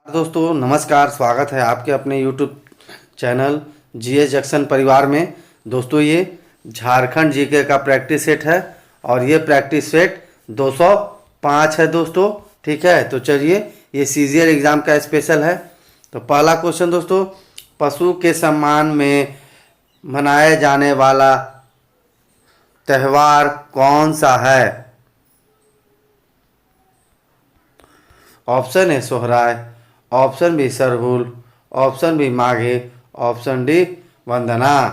दोस्तों नमस्कार, स्वागत है आपके अपने YouTube चैनल जीएस जंक्शन परिवार में। दोस्तों ये झारखंड जीके का प्रैक्टिस सेट है और ये प्रैक्टिस सेट 205 है दोस्तों। ठीक है, तो चलिए ये सीजीएल एग्ज़ाम का स्पेशल है। तो पहला क्वेश्चन दोस्तों, पशु के सम्मान में मनाया जाने वाला त्यौहार कौन सा है? Option A Sohrai, option B Sarhul, option B Maghe, option D Vandana.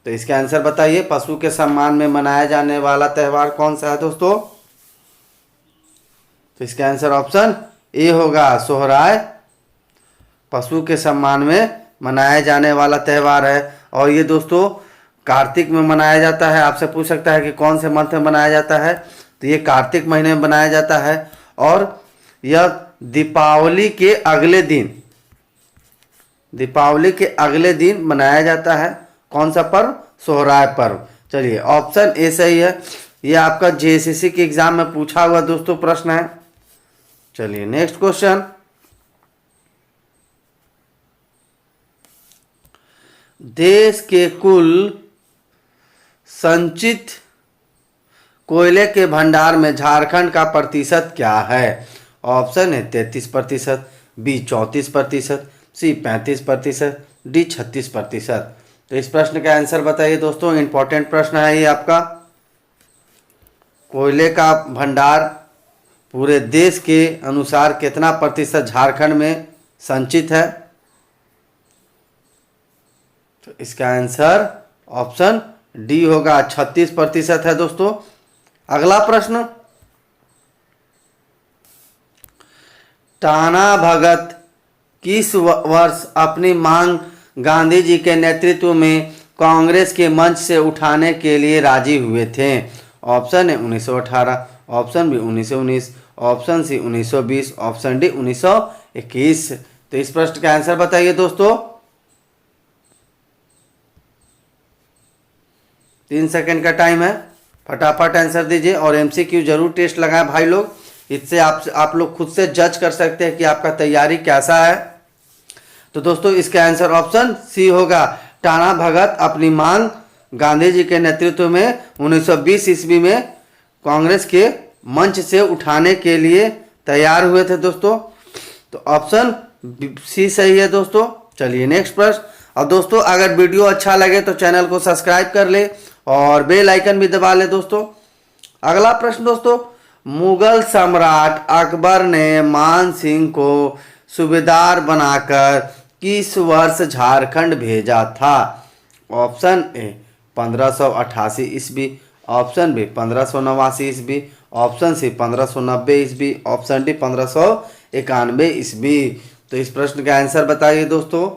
तो इसका आंसर बताइए, पशु के सम्मान में मनाया जाने वाला त्यौहार कौन सा है दोस्तों? तो इसका आंसर ऑप्शन ए होगा, सोहराय पशु के सम्मान में मनाया जाने वाला त्यौहार है। और ये दोस्तों कार्तिक में मनाया जाता है। आपसे पूछ सकता है कि कौन से मंथ में मनाया जाता है, तो ये कार्तिक महीने में मनाया जाता है और यह दीपावली के अगले दिन मनाया जाता है। कौन सा पर्व? सोहराय पर्व। चलिए ऑप्शन ए सही है। ये आपका जेएसएससी के एग्जाम में पूछा हुआ दोस्तों प्रश्न है। चलिए नेक्स्ट क्वेश्चन, देश के कुल संचित कोयले के भंडार में झारखंड का प्रतिशत क्या है? ऑप्शन है 33%, बी 34%, सी 35%, डी 36%। तो इस प्रश्न का आंसर बताइए दोस्तों। इंपॉर्टेंट प्रश्न है ये आपका। कोयले का भंडार पूरे देश के अनुसार कितना प्रतिशत झारखंड में संचित है? तो इसका आंसर ऑप्शन डी होगा, 36% है दोस्तों। अगला प्रश्न, टाना भगत किस वर्ष अपनी मांग गांधी जी के नेतृत्व में कांग्रेस के मंच से उठाने के लिए राजी हुए थे? ऑप्शन है 1918, option B 1919, option C 1920, option D 1921। तो इस प्रश्न का आंसर बताइए दोस्तों। 3 सेकंड का टाइम है, फटाफट आंसर दीजिए और एमसीक्यू जरूर टेस्ट लगाएं भाई लोग। इससे आप लोग खुद से जज कर सकते हैं कि आपका तैयारी कैसा है। तो दोस्तों इसका आंसर ऑप्शन सी होगा, टाना भगत अपनी मांग गांधी जी के नेतृत्व में 1920 ईस्वी में कांग्रेस के मंच से उठाने के लिए तैयार हुए थे दोस्तों। तो ऑप्शन सी सही है दोस्तों। चलिए नेक्स्ट प्रश्न। और दोस्तों अगर वीडियो अच्छा लगे तो चैनल को सब्सक्राइब कर ले और बेल आइकन भी दबा ले दोस्तों। अगला प्रश्न दोस्तों, मुगल सम्राट अकबर ने मान सिंह को सूबेदार बनाकर किस वर्ष झारखंड भेजा था? ऑप्शन ए 1588 ईस्वी, ऑप्शन बी 1589 ईस्वी, ऑप्शन सी 1590 ईस्वी, ऑप्शन डी 1591 ईस्वी। तो इस प्रश्न का आंसर बताइए दोस्तों।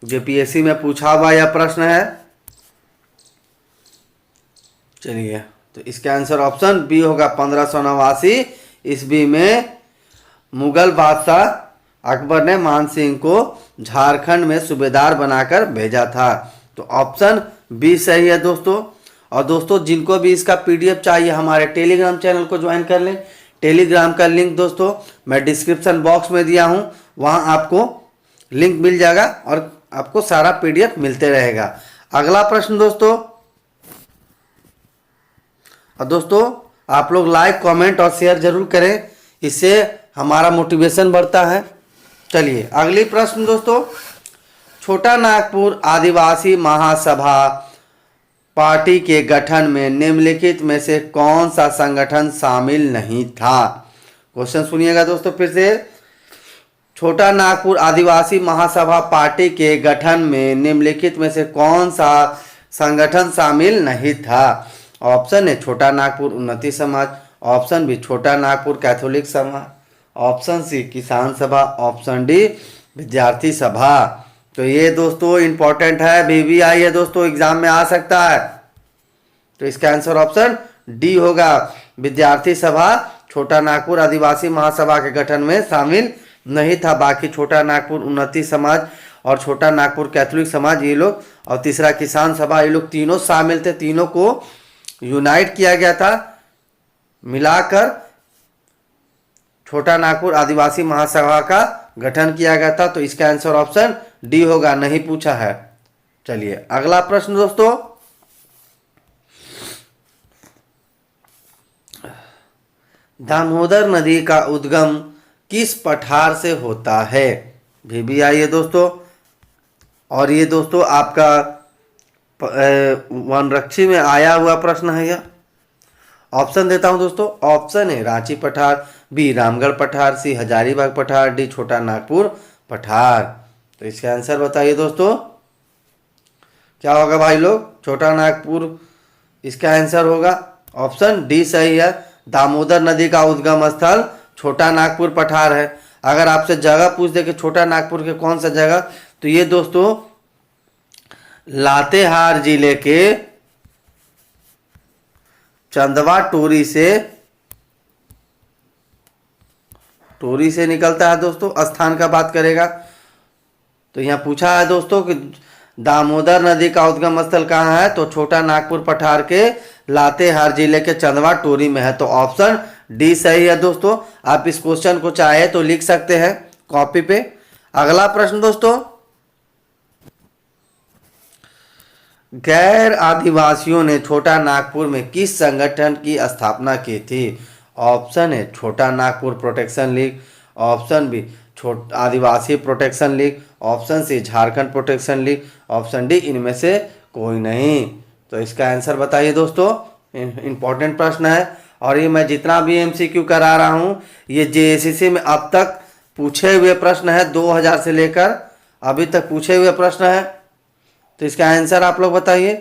जेपीएससी में पूछा हुआ यह प्रश्न है। चलिए तो इसका आंसर ऑप्शन बी होगा, 1589 ईस्वी में मुगल बादशाह अकबर ने मान सिंह को झारखंड में सूबेदार बनाकर भेजा था। तो ऑप्शन बी सही है दोस्तों। और दोस्तों जिनको भी इसका पीडीएफ चाहिए हमारे टेलीग्राम चैनल को ज्वाइन कर लें। टेलीग्राम का लिंक दोस्तों मैं डिस्क्रिप्शन बॉक्स में दिया हूँ, वहाँ आपको लिंक मिल जाएगा और आपको सारा पीडीएफ मिलते रहेगा। अगला प्रश्न दोस्तों, और दोस्तों आप लोग लाइक कमेंट और शेयर जरूर करें, इससे हमारा मोटिवेशन बढ़ता है। चलिए अगली प्रश्न दोस्तों, छोटा नागपुर आदिवासी महासभा पार्टी के गठन में निम्नलिखित में से कौन सा संगठन शामिल नहीं था? क्वेश्चन सुनिएगा दोस्तों फिर से। छोटा नागपुर आदिवासी महासभा पार्टी के गठन में निम्नलिखित में से कौन सा संगठन शामिल नहीं था? ऑप्शन है छोटा नागपुर उन्नति समाज, ऑप्शन बी छोटा नागपुर कैथोलिक समाज, ऑप्शन सी किसान सभा, ऑप्शन डी विद्यार्थी सभा। तो ये दोस्तों इंपॉर्टेंट है, वीवीआई है दोस्तों, एग्जाम में आ सकता है। तो इसका आंसर ऑप्शन डी होगा, विद्यार्थी सभा छोटा नागपुर आदिवासी महासभा के गठन में शामिल नहीं था। बाकी छोटा नागपुर उन्नति समाज और छोटा नागपुर कैथोलिक समाज ये लोग, और तीसरा किसान सभा, ये लोग तीनों शामिल थे। तीनों को यूनाइट किया गया था, मिलाकर छोटा नागपुर आदिवासी महासभा का गठन किया गया था, तो इसका आंसर ऑप्शन डी होगा, नहीं पूछा है। चलिए अगला प्रश्न दोस्तों, दामोदर नदी का उद्गम किस पठार से होता है? भी आइए दोस्तों, और ये दोस्तों आपका वनरक्षी में आया हुआ प्रश्न है यह। ऑप्शन देता हूं दोस्तों, ऑप्शन है रांची पठार, बी रामगढ़ पठार, सी हजारीबाग पठार, डी छोटा नागपुर पठार। तो इसका आंसर बताइए दोस्तों, क्या होगा भाई लोग? छोटा नागपुर इसका आंसर होगा। ऑप्शन डी सही है, दामोदर नदी का उद्गम स्थल छोटा नागपुर पठार है। अगर आपसे जगह पूछ दे कि छोटा नागपुर के कौन सा जगह, तो ये दोस्तों लातेहार जिले के चंदवा टोरी से निकलता है दोस्तों। स्थान का बात करेगा तो यहाँ पूछा है दोस्तों कि दामोदर नदी का उद्गम स्थल कहाँ है, तो छोटा नागपुर पठार के लातेहार जिले के चंदवा टोरी में है। तो ऑप्शन डी सही है दोस्तों। आप इस क्वेश्चन को चाहे तो लिख सकते हैं कॉपी पे। अगला प्रश्न दोस्तों, गैर आदिवासियों ने छोटा नागपुर में किस संगठन की स्थापना की थी? ऑप्शन है Chota Nagpur protection league, option B Adivasi protection league, option C Jharkhand protection league, option D इनमें से कोई नहीं। तो इसका आंसर बताइए दोस्तों। इंपॉर्टेंट प्रश्न है, और ये मैं जितना भी एमसीक्यू करा रहा हूँ ये जेएसएससी में अब तक पूछे हुए प्रश्न है, 2000 से लेकर अभी तक पूछे हुए प्रश्न है। तो इसका आंसर आप लोग बताइए।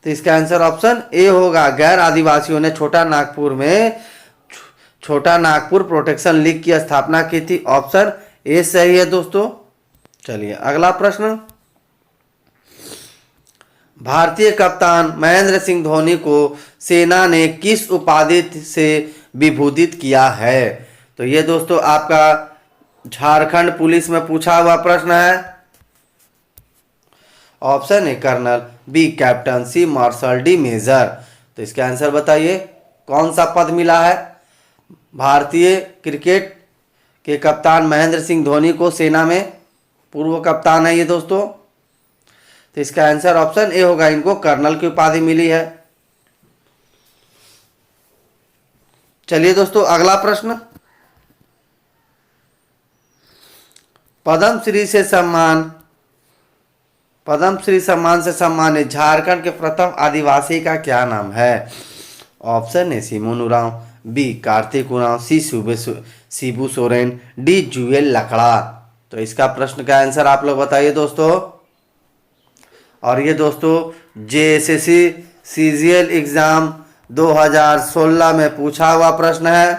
तो इसका आंसर ऑप्शन ए होगा, गैर आदिवासियों ने छोटा नागपुर प्रोटेक्शन लीग की स्थापना की थी। ऑप्शन ए सही है दोस्तों। चलिए अगला प्रश्न, भारतीय कप्तान महेंद्र सिंह धोनी को सेना ने किस उपाधि से विभूषित किया है? तो ये दोस्तों आपका झारखंड पुलिस में पूछा हुआ प्रश्न है। Option A colonel, B captain, C marshal, D major. तो इसका आंसर बताइए, कौन सा पद मिला है? भारतीय क्रिकेट के कप्तान महेंद्र सिंह धोनी को सेना में पूर्व कप्तान है ये दोस्तों। तो इसका आंसर ऑप्शन ए होगा, इनको कर्नल की उपाधि मिली है। चलिए दोस्तों अगला प्रश्न, पद्मश्री सम्मान से सम्मानित झारखंड के प्रथम आदिवासी का क्या नाम है? Option A Simon Oraon, B Kartik Oraon, C Shibu Soren, D Joel Lakra. तो इसका प्रश्न का आंसर आप लोग बताइए दोस्तों। और ये दोस्तों जेएसएससी सीजीएल एग्जाम 2016 में पूछा हुआ प्रश्न है।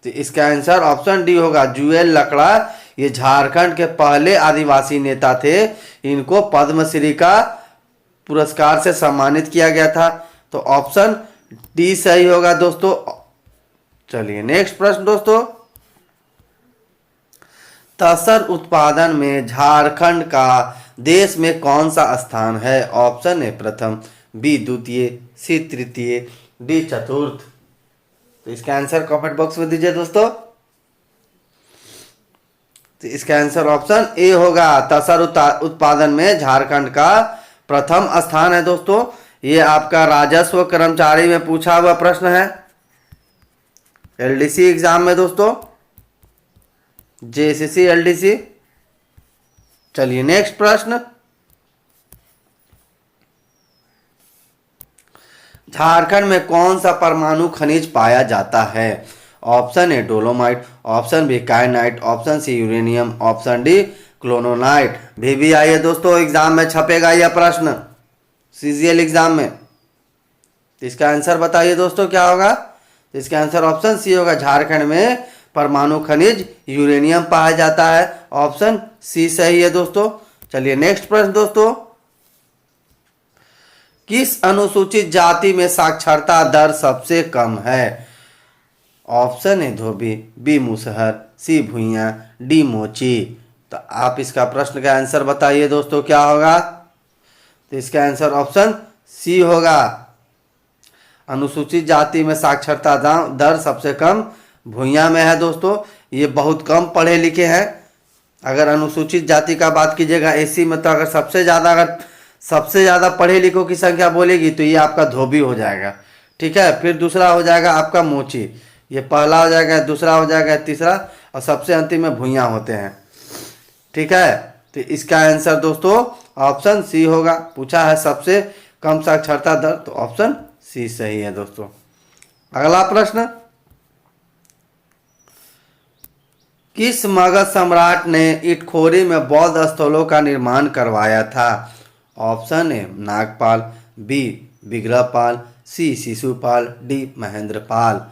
तो इसका आंसर ऑप्शन डी होगा, जुएल लकड़ा। ये झारखंड के पहले आदिवासी नेता थे, इनको पद्मश्री का पुरस्कार से सम्मानित किया गया था। तो ऑप्शन डी सही होगा दोस्तों। चलिए नेक्स्ट प्रश्न दोस्तों, तसर उत्पादन में झारखंड का देश में कौन सा स्थान है? ऑप्शन ए प्रथम, बी द्वितीय, सी तृतीय, डी चतुर्थ। तो इसका आंसर कमेंट बॉक्स में दीजिए दोस्तों। तो इसका आंसर ऑप्शन ए होगा, तसर उत्पादन में झारखंड का प्रथम स्थान है दोस्तों। ये आपका राजस्व कर्मचारी में पूछा हुआ प्रश्न है, एलडीसी एग्जाम में दोस्तों, जेएसएससी एलडीसी। चलिए नेक्स्ट प्रश्न, झारखंड में कौन सा परमाणु खनिज पाया जाता है? Option A dolomite, option B kyanite, option C uranium, option D क्लोनोनाइट। भी आइए दोस्तों, एग्जाम में छपेगा यह प्रश्न सीजीएल एग्जाम में। तो इसका आंसर बताइए दोस्तों क्या होगा? तो इसका आंसर ऑप्शन सी होगा, झारखंड में परमाणु खनिज यूरेनियम पाया जाता है। ऑप्शन सी सही है दोस्तों। चलिए नेक्स्ट प्रश्न दोस्तों, किस अनुसूचित जाति में साक्षरता दर सबसे कम है? Option A Dhobi, B Musahar, C Bhuiyan, D Mochi. तो आप इसका प्रश्न का आंसर बताइए दोस्तों क्या होगा? तो इसका आंसर ऑप्शन सी होगा, अनुसूचित जाति में साक्षरता दर सबसे कम भूइयां में है दोस्तों। ये बहुत कम पढ़े लिखे हैं। अगर अनुसूचित जाति का बात कीजिएगा एसी में, तो अगर सबसे ज़्यादा पढ़े लिखों की संख्या बोलेगी तो ये आपका धोबी हो जाएगा। ठीक है, फिर दूसरा हो जाएगा आपका मोची, ये पहला हो जाएगा, दूसरा हो जाएगा, तीसरा, और सबसे अंतिम में भूइयां होते हैं। ठीक है, तो इसका आंसर दोस्तों ऑप्शन सी होगा। पूछा है सबसे कम साक्षरता दर, तो ऑप्शन सी सही है दोस्तों। अगला प्रश्न, किस मगध सम्राट ने इटखोरी में बौद्ध स्थलों का निर्माण करवाया था? Option A Nagpal, B Vigrahapal, C Shishupal, D Mahendrapal.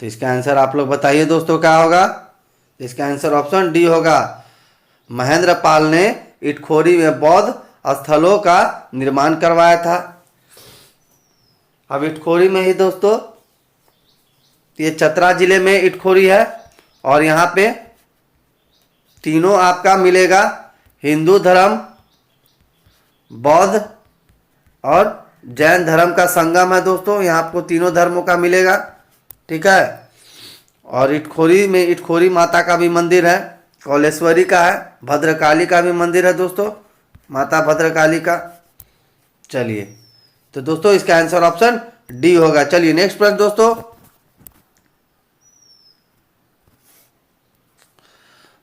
तो इसका आंसर आप लोग बताइए दोस्तों क्या होगा? इसका आंसर ऑप्शन डी होगा। महेंद्रपाल ने इटखोरी में बौद्ध स्थलों का निर्माण करवाया था। अब इटखोरी में ही दोस्तों, ये चतरा जिले में इटखोरी है, और यहाँ पे तीनों आपका मिलेगा, हिंदू धर्म, बौद्ध और जैन धर्म का संगम है दोस्तों। यहाँ आपको तीनों धर्मों का मिलेगा। ठीक है, और इटखोरी में इटखोरी माता का भी मंदिर है, कौलेश्वरी का है, भद्रकाली का भी मंदिर है दोस्तों, माता भद्रकाली का। चलिए, तो दोस्तों इसका आंसर ऑप्शन डी होगा। चलिए नेक्स्ट प्रश्न दोस्तों,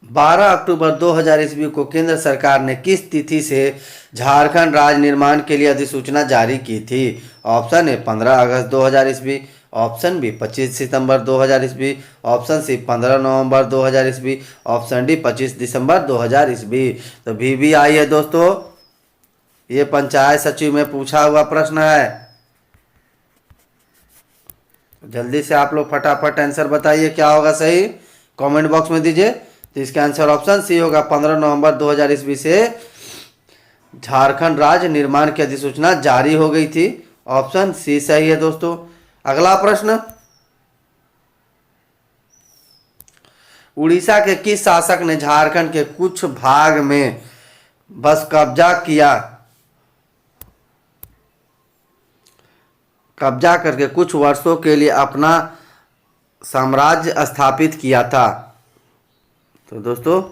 12 अक्टूबर 2000 ईस्वी को केंद्र सरकार ने किस तिथि से झारखंड राज्य निर्माण के लिए अधिसूचना जारी की थी? ऑप्शन ए 15 अगस्त 2000 ईस्वी, ऑप्शन बी 25 सितंबर 2000 ईस्वी, ऑप्शन सी 15 नवंबर 2000 ईस्वी, ऑप्शन डी 25 दिसंबर 2000 ईस्वी। तो भी आई है दोस्तों, ये पंचायत सचिव में पूछा हुआ प्रश्न है। जल्दी से आप लोग फटाफट आंसर बताइए क्या होगा सही, कमेंट बॉक्स में दीजिए। तो इसका आंसर ऑप्शन सी होगा, 15 नवंबर 2000 ईस्वी से झारखंड राज्य निर्माण की अधिसूचना जारी हो गई थी। ऑप्शन सी सही है दोस्तों। अगला प्रश्न, उड़ीसा के किस शासक ने झारखंड के कुछ भाग में बस कब्जा करके कुछ वर्षों के लिए अपना साम्राज्य स्थापित किया था? तो दोस्तों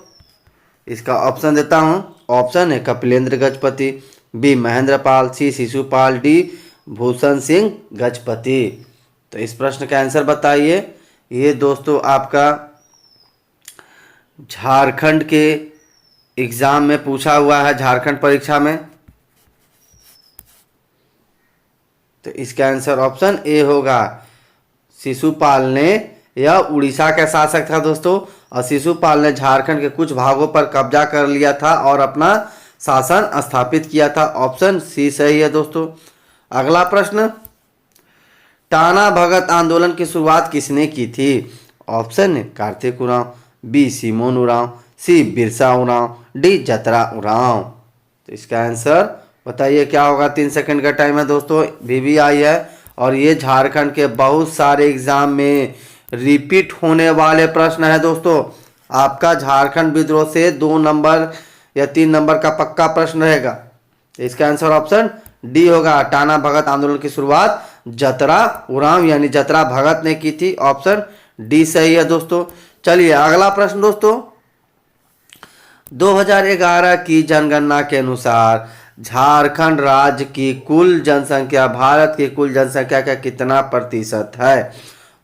इसका ऑप्शन देता हूं। ऑप्शन है कपिलेंद्र गजपति, बी महेंद्रपाल, सी शिशुपाल, डी भूषण सिंह गजपति। तो इस प्रश्न का आंसर बताइए। ये दोस्तों आपका झारखंड के एग्जाम में पूछा हुआ है, झारखंड परीक्षा में। तो इसका आंसर ऑप्शन ए होगा। शिशुपाल ने, यह उड़ीसा का शासक था दोस्तों, और शिशुपाल ने झारखंड के कुछ भागों पर कब्जा कर लिया था और अपना शासन स्थापित किया था। ऑप्शन सी सही है दोस्तों। अगला प्रश्न, टाना भगत आंदोलन की शुरुआत किसने की थी? Option Kartik Oraon, B Simon Oraon, C Birsa Oraon, D Jatra Oraon. तो इसका आंसर बताइए क्या होगा। 3 सेकंड का टाइम है दोस्तों। भी आई है, और ये झारखंड के बहुत सारे एग्जाम में रिपीट होने वाले प्रश्न है दोस्तों। आपका झारखंड विद्रोह से 2 नंबर या 3 नंबर का पक्का प्रश्न रहेगा। इसका आंसर ऑप्शन डी होगा। टाना भगत आंदोलन की शुरुआत जतरा उरांव यानी जतरा भगत ने की थी। ऑप्शन डी सही है दोस्तों। चलिए अगला प्रश्न दोस्तों, 2011 की जनगणना के अनुसार झारखंड राज्य की कुल जनसंख्या भारत की कुल जनसंख्या का कितना प्रतिशत है?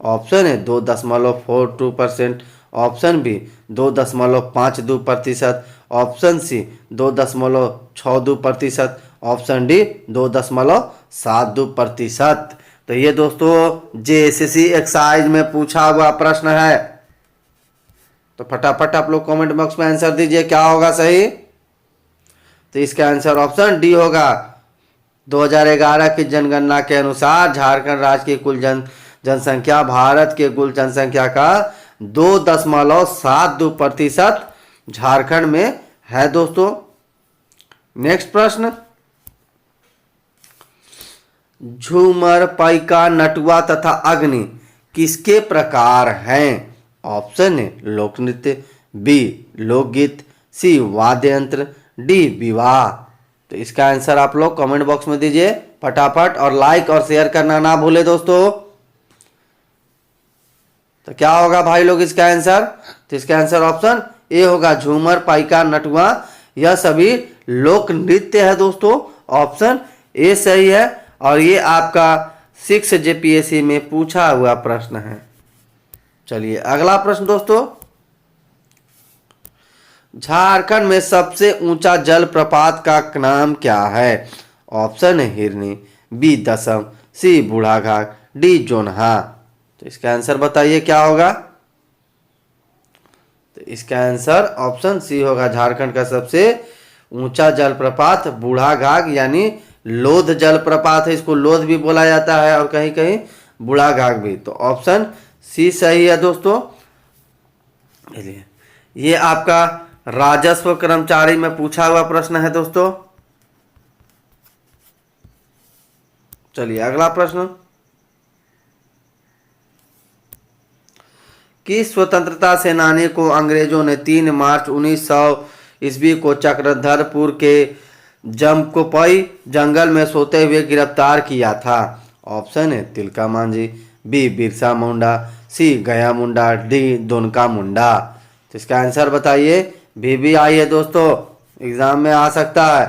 ऑप्शन है 2.42%, option B 2.52%, option C 2.62%, option D 2.72%। तो ये दोस्तों जेएसएससी एक्साइज में पूछा हुआ प्रश्न है। तो फटाफट आप लोग कमेंट बॉक्स में आंसर दीजिए क्या होगा सही। तो इसका आंसर ऑप्शन डी होगा। 2011 की जनगणना के अनुसार झारखंड राज्य की कुल जनसंख्या भारत के कुल जनसंख्या का 2.72% झारखंड में है दोस्तों। नेक्स्ट प्रश्न, झूमर, पैका, नटुआ तथा अग्नि किसके प्रकार हैं? ऑप्शन है लोक नृत्य, बी लोकगीत, सी वाद्य यंत्र, डी विवाह। तो इसका आंसर आप लोग कमेंट बॉक्स में दीजिए फटाफट, और लाइक और शेयर करना ना भूले दोस्तों। तो क्या होगा भाई लोग इसका आंसर? तो इसका आंसर ऑप्शन ए होगा, झूमर, पाइका, नटुआ, यह सभी लोक नृत्य है दोस्तों। ऑप्शन ए सही है और ये आपका 6 जेपीएससी में पूछा हुआ प्रश्न है। चलिए अगला प्रश्न दोस्तों, झारखंड में सबसे ऊंचा जलप्रपात का नाम क्या है? ऑप्शन है हिरनी, बी दसम, सी बूढ़ाघाट, डी जोन्हा। तो इसका आंसर बताइए क्या होगा? तो इसका आंसर ऑप्शन सी होगा, झारखंड का सबसे ऊंचा जलप्रपात बूढ़ाघाट यानी लोध जलप्रपात है, इसको लोध भी बोला जाता है और कहीं कहीं बूढ़ाघाट भी। तो ऑप्शन सी सही है दोस्तों। ये आपका राजस्व कर्मचारी में पूछा हुआ प्रश्न है दोस्तों। चलिए अगला प्रश्न, किस स्वतंत्रता सेनानी को अंग्रेजों ने 3 मार्च 1900 ईस्वी को चक्रधरपुर के जमकोपई जंगल में सोते हुए गिरफ्तार किया था? ऑप्शन है तिलका मांझी, बी बिरसा मुंडा, सी गया मुंडा, डी दोनका मुंडा। तो इसका आंसर बताइए। भी आई है दोस्तों, एग्जाम में आ सकता है।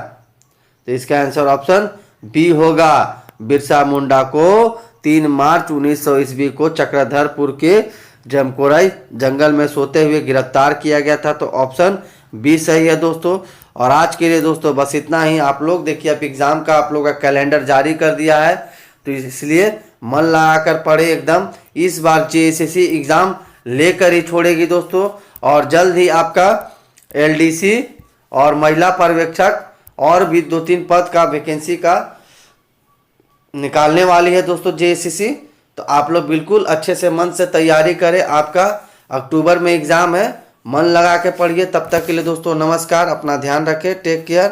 तो इसका आंसर ऑप्शन बी होगा, बिरसा मुंडा को 3 मार्च 1900 ईस्वी को चक्रधरपुर के जमकोरई जंगल में सोते हुए गिरफ्तार किया गया था। तो ऑप्शन बी सही है दोस्तों। और आज के लिए दोस्तों बस इतना ही। आप लोग देखिए अब एग्जाम का आप लोग का कैलेंडर जारी कर दिया है, तो इसलिए मन लगाकर पढ़े एकदम। इस बार जेएसएससी एग्जाम लेकर ही छोड़ेगी दोस्तों, और जल्द ही आपका एलडीसी और महिला पर्यवेक्षक और भी 2-3 पद का वैकेंसी का निकालने वाली है दोस्तों जेएसएससी। तो आप लोग बिल्कुल अच्छे से मन से तैयारी करें। आपका अक्टूबर में एग्जाम है, मन लगा के पढ़िए। तब तक के लिए दोस्तों नमस्कार, अपना ध्यान रखें, टेक केयर।